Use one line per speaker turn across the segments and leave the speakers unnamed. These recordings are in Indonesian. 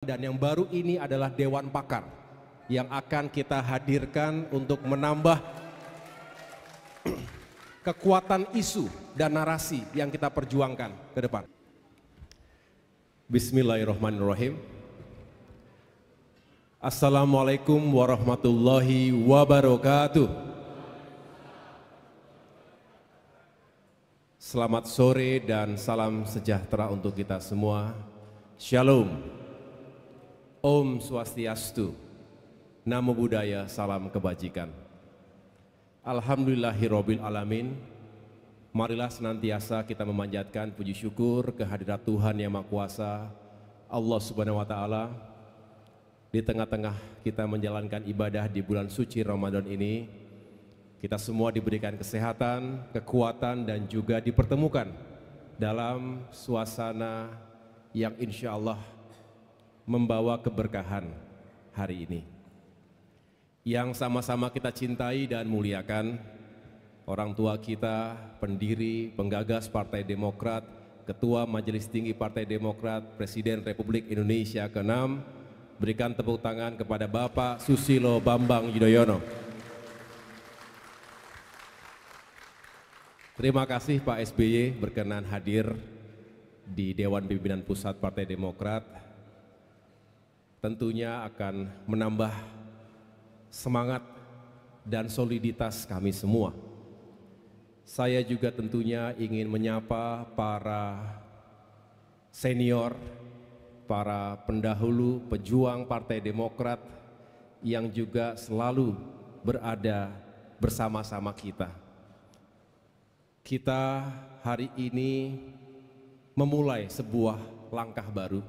Dan yang baru ini adalah Dewan Pakar yang akan kita hadirkan untuk menambah kekuatan isu dan narasi yang kita perjuangkan ke depan. Bismillahirrahmanirrahim. Assalamualaikum warahmatullahi wabarakatuh. Selamat sore dan salam sejahtera untuk kita semua. Shalom. Om Swastiastu, Namo Buddhaya, salam kebajikan. Alhamdulillahirabbil alamin. Marilah senantiasa kita memanjatkan puji syukur kehadirat Tuhan Yang Maha Kuasa, Allah Subhanahu wa taala. Di tengah-tengah kita menjalankan ibadah di bulan suci Ramadan ini, kita semua diberikan kesehatan, kekuatan dan juga dipertemukan dalam suasana yang insya Allah membawa keberkahan hari ini. Yang sama-sama kita cintai dan muliakan, orang tua kita, pendiri, penggagas Partai Demokrat, Ketua Majelis Tinggi Partai Demokrat, Presiden Republik Indonesia ke-6, berikan tepuk tangan kepada Bapak Susilo Bambang Yudhoyono. Terima kasih Pak SBY berkenan hadir di Dewan Pimpinan Pusat Partai Demokrat. Tentunya akan menambah semangat dan soliditas kami semua. Saya juga tentunya ingin menyapa para senior, para pendahulu pejuang Partai Demokrat yang juga selalu berada bersama-sama kita. Kita hari ini memulai sebuah langkah baru.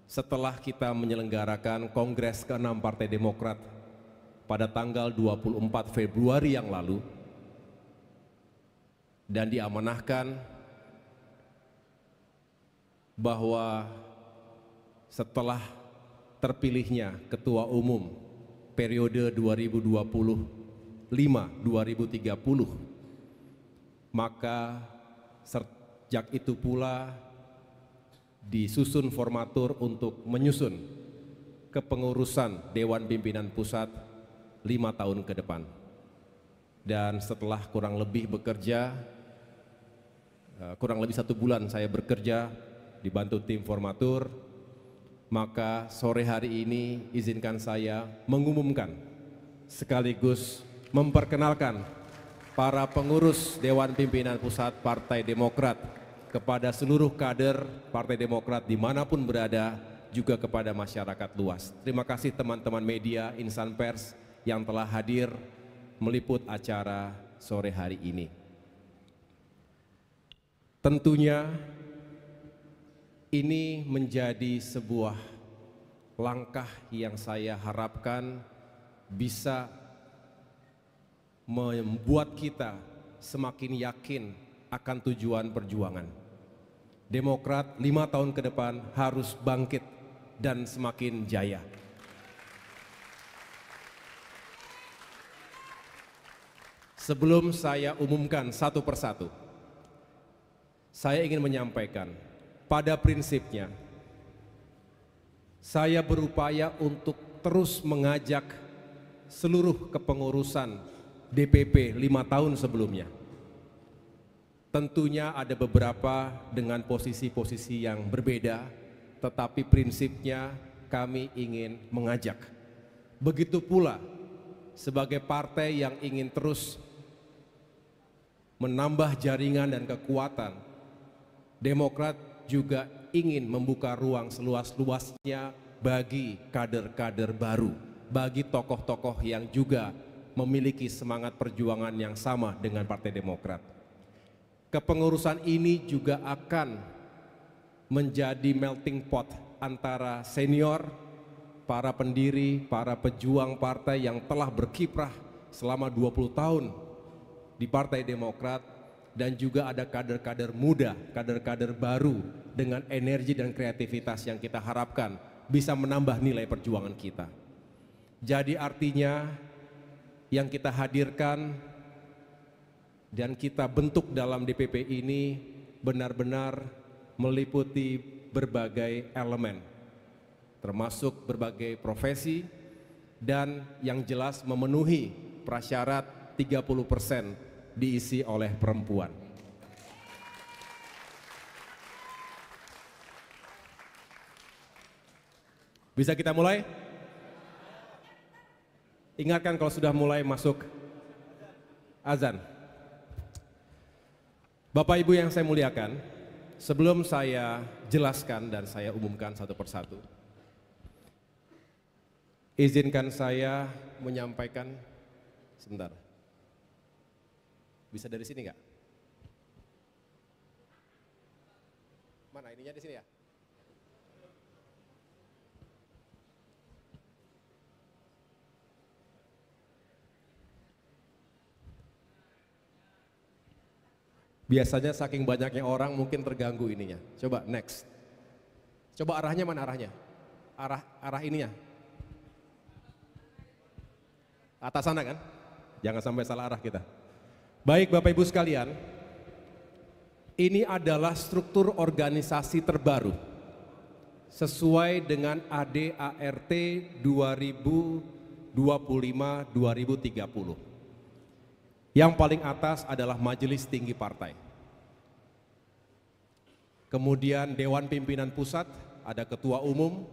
Setelah kita menyelenggarakan Kongres ke-6 Partai Demokrat pada tanggal 24 Februari yang lalu dan diamanahkan bahwa setelah terpilihnya Ketua Umum periode 2025-2030, maka sejak itu pula disusun formatur untuk menyusun kepengurusan Dewan Pimpinan Pusat 5 tahun ke depan. Dan setelah kurang lebih 1 bulan saya bekerja dibantu tim formatur, maka sore hari ini izinkan saya mengumumkan sekaligus memperkenalkan para pengurus Dewan Pimpinan Pusat Partai Demokrat kepada seluruh kader Partai Demokrat dimanapun berada, juga kepada masyarakat luas. Terima kasih teman-teman media, insan pers yang telah hadir meliput acara sore hari ini. Tentunya ini menjadi sebuah langkah yang saya harapkan bisa membuat kita semakin yakin akan tujuan perjuangan. Demokrat 5 tahun ke depan harus bangkit dan semakin jaya. Sebelum saya umumkan satu persatu, saya ingin menyampaikan, pada prinsipnya, saya berupaya untuk terus mengajak seluruh kepengurusan DPP 5 tahun sebelumnya. Tentunya ada beberapa dengan posisi-posisi yang berbeda, tetapi prinsipnya kami ingin mengajak. Begitu pula sebagai partai yang ingin terus menambah jaringan dan kekuatan, Demokrat juga ingin membuka ruang seluas-luasnya bagi kader-kader baru, bagi tokoh-tokoh yang juga memiliki semangat perjuangan yang sama dengan Partai Demokrat. Kepengurusan ini juga akan menjadi melting pot antara senior, para pendiri, para pejuang partai yang telah berkiprah selama 20 tahun di Partai Demokrat, dan juga ada kader-kader muda, kader-kader baru dengan energi dan kreativitas yang kita harapkan bisa menambah nilai perjuangan kita. Jadi artinya yang kita hadirkan dan kita bentuk dalam DPP ini benar-benar meliputi berbagai elemen termasuk berbagai profesi, dan yang jelas memenuhi prasyarat 30% diisi oleh perempuan. Bisa kita mulai? Ingatkan kalau sudah mulai masuk azan. Bapak Ibu yang saya muliakan, sebelum saya jelaskan dan saya umumkan satu persatu, izinkan saya menyampaikan, sebentar. Bisa dari sini nggak? Mana ininya di sini ya? Biasanya saking banyaknya orang mungkin terganggu ininya. Coba next. Coba arahnya mana arahnya? Arah ininya. Atas sana kan? Jangan sampai salah arah kita. Baik Bapak Ibu sekalian, ini adalah struktur organisasi terbaru sesuai dengan ADART 2025-2030. Yang paling atas adalah Majelis Tinggi Partai. Kemudian Dewan Pimpinan Pusat, ada Ketua Umum.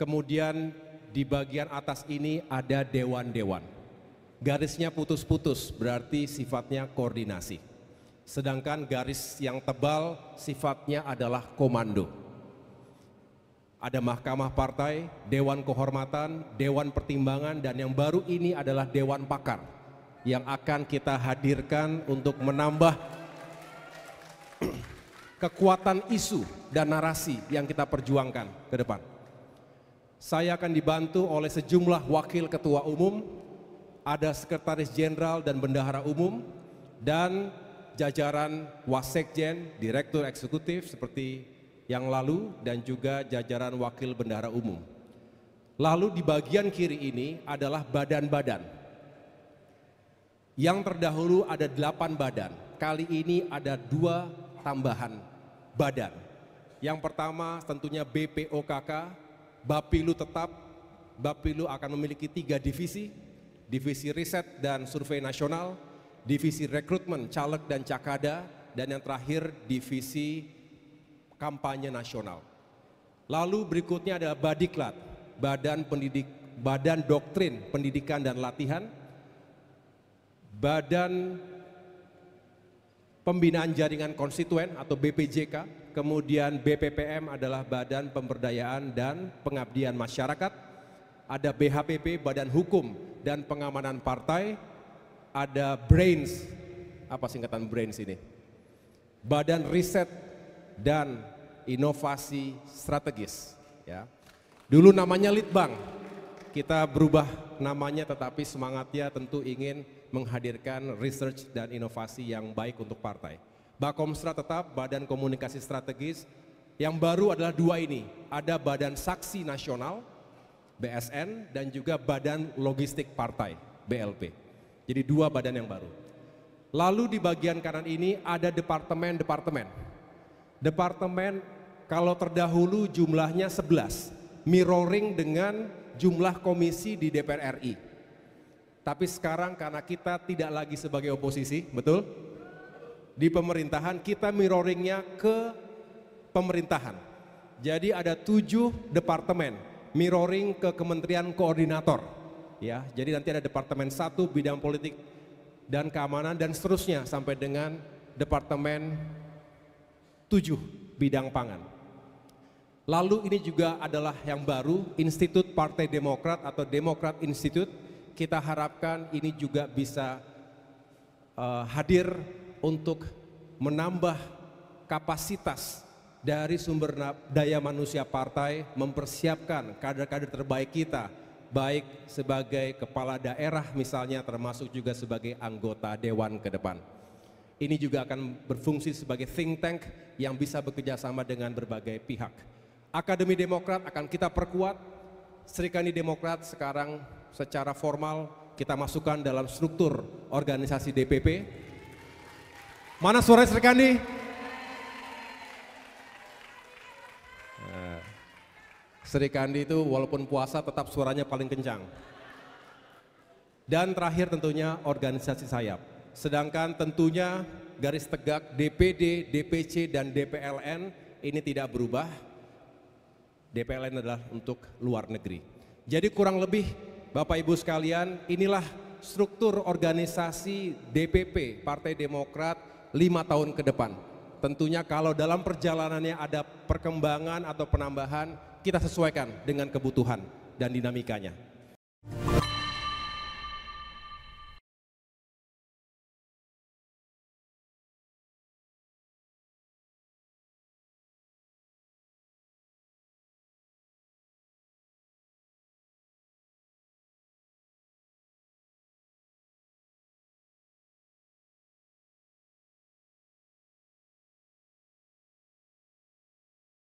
Kemudian di bagian atas ini ada dewan-dewan. Garisnya putus-putus, berarti sifatnya koordinasi. Sedangkan garis yang tebal sifatnya adalah komando. Ada Mahkamah Partai, Dewan Kehormatan, Dewan Pertimbangan, dan yang baru ini adalah Dewan Pakar yang akan kita hadirkan untuk menambah kekuatan isu dan narasi yang kita perjuangkan ke depan. Saya akan dibantu oleh sejumlah wakil ketua umum, ada sekretaris jenderal dan bendahara umum, dan jajaran wasekjen, direktur eksekutif seperti yang lalu, dan juga jajaran wakil bendahara umum. Lalu di bagian kiri ini adalah badan-badan. Yang terdahulu ada 8 badan, kali ini ada 2 tambahan badan. Yang pertama tentunya BPOKK, Bapilu tetap. Bapilu akan memiliki 3 divisi, divisi riset dan survei nasional, divisi rekrutmen caleg dan cakada, dan yang terakhir divisi kampanye nasional. Lalu berikutnya ada Badiklat, Badan Doktrin Pendidikan dan Latihan, Badan Pembinaan Jaringan Konstituen atau BPJK, kemudian BPPM adalah Badan Pemberdayaan dan Pengabdian Masyarakat, ada BHPP, Badan Hukum dan Pengamanan Partai, ada BRAINS, apa singkatan BRAINS ini? Badan Riset dan Inovasi Strategis. Ya. Dulu namanya Litbang, kita berubah namanya tetapi semangatnya tentu ingin menghadirkan research dan inovasi yang baik untuk partai. Bakomstra tetap, Badan Komunikasi Strategis. Yang baru adalah 2 ini, ada Badan Saksi Nasional, BSN, dan juga Badan Logistik Partai, BLP. Jadi 2 badan yang baru. Lalu di bagian kanan ini ada departemen-departemen. Departemen kalau terdahulu jumlahnya 11, mirroring dengan jumlah komisi di DPR RI. Tapi sekarang karena kita tidak lagi sebagai oposisi, betul? Di pemerintahan kita mirroringnya ke pemerintahan. Jadi ada 7 departemen, mirroring ke Kementerian Koordinator. Ya, jadi nanti ada Departemen 1 bidang politik dan keamanan dan seterusnya sampai dengan Departemen 7 bidang pangan. Lalu ini juga adalah yang baru, Institut Partai Demokrat atau Demokrat Institute. Kita harapkan ini juga bisa hadir untuk menambah kapasitas dari sumber daya manusia partai, mempersiapkan kader-kader terbaik kita, baik sebagai kepala daerah misalnya, termasuk juga sebagai anggota dewan ke depan. Ini juga akan berfungsi sebagai think tank yang bisa bekerjasama dengan berbagai pihak. Akademi Demokrat akan kita perkuat, Serikandi Demokrat sekarang secara formal kita masukkan dalam struktur organisasi DPP. Mana suara Serikandi? Sri Kandi itu walaupun puasa tetap suaranya paling kencang. Dan terakhir tentunya organisasi sayap. Sedangkan tentunya garis tegak DPD, DPC, dan DPLN ini tidak berubah. DPLN adalah untuk luar negeri. Jadi kurang lebih Bapak Ibu sekalian, inilah struktur organisasi DPP Partai Demokrat 5 tahun ke depan. Tentunya kalau dalam perjalanannya ada perkembangan atau penambahan, kita sesuaikan dengan kebutuhan dan dinamikanya.